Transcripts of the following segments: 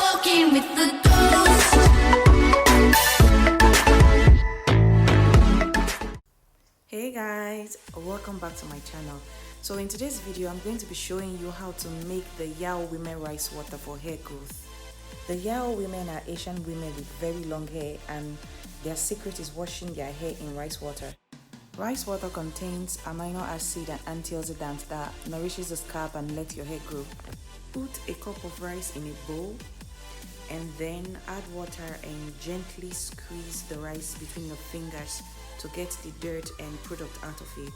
Walking with the ghost. Hey guys, welcome back to my channel. So in today's video I'm going to be showing you how to make the YAO women rice water for hair growth. The YAO women are Asian women with very long hair, and their secret is washing their hair in rice water. Rice water contains amino acid and antioxidants that nourishes the scalp and lets your hair grow. Put a cup of rice in a bowl and then add water and gently squeeze the rice between your fingers to get the dirt and product out of it.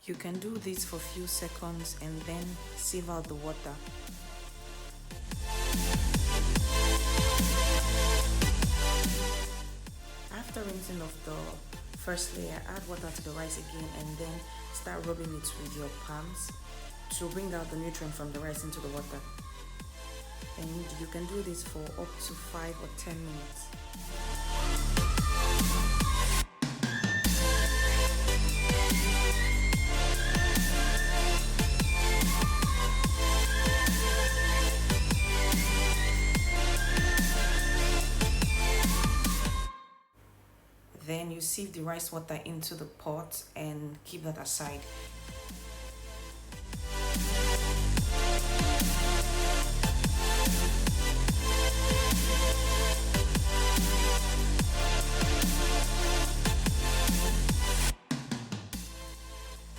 You can do this for a few seconds and then sieve out the water. After rinsing off the first layer, add water to the rice again and then start rubbing it with your palms to bring out the nutrient from the rice into the water. And you can do this for up to 5 or 10 minutes. Then you sieve the rice water into the pot and keep that aside.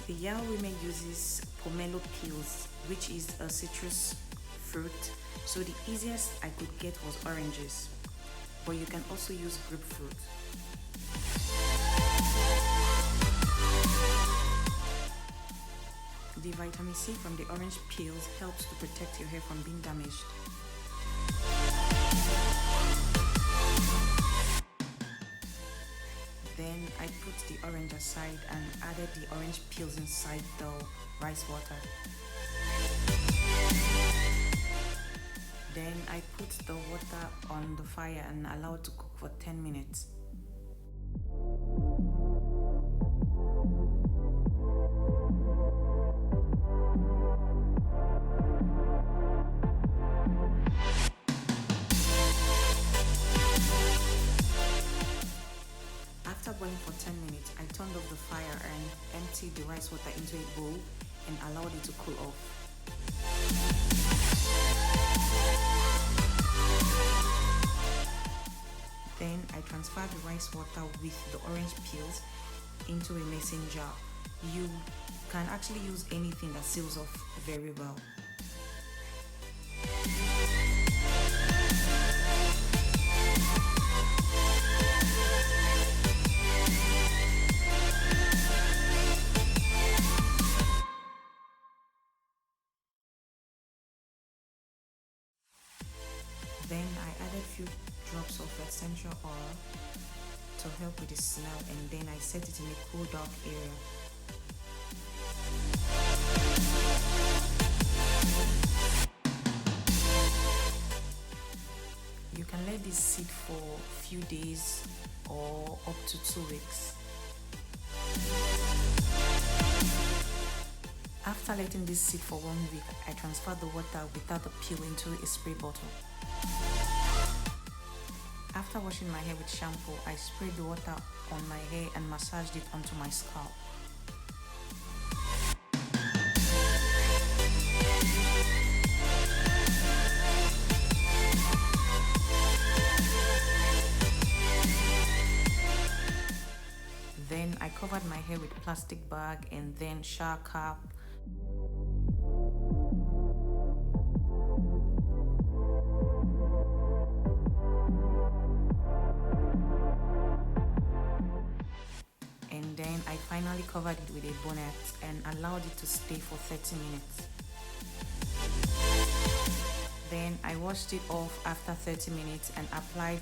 The YAO women uses pomelo peels, which is a citrus fruit, so the easiest I could get was oranges, but you can also use grapefruit. The vitamin C from the orange peels helps to protect your hair from being damaged. Then I put the orange aside and added the orange peels inside the rice water. Then I put the water on the fire and allow it to cook for 10 minutes. After boiling for 10 minutes, I turned off the fire and emptied the rice water into a bowl and allowed it to cool off. Then I transferred the rice water with the orange peels into a mason jar. You can actually use anything that seals off very well. Then I added a few drops of essential oil to help with the smell, and then I set it in a cool dark area. You can let this sit for a few days or up to 2 weeks. After letting this sit for 1 week, I transferred the water without the peel into a spray bottle. After washing my hair with shampoo, I sprayed the water on my hair and massaged it onto my scalp. Then I covered my hair with plastic bag and then shower cap. And then I finally covered it with a bonnet and allowed it to stay for 30 minutes. Then I washed it off after 30 minutes and applied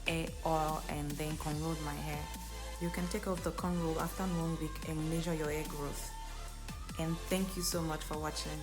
hair oil and then cornrowed my hair. You can take off the cornrow after 1 week and measure your hair growth. And thank you so much for watching.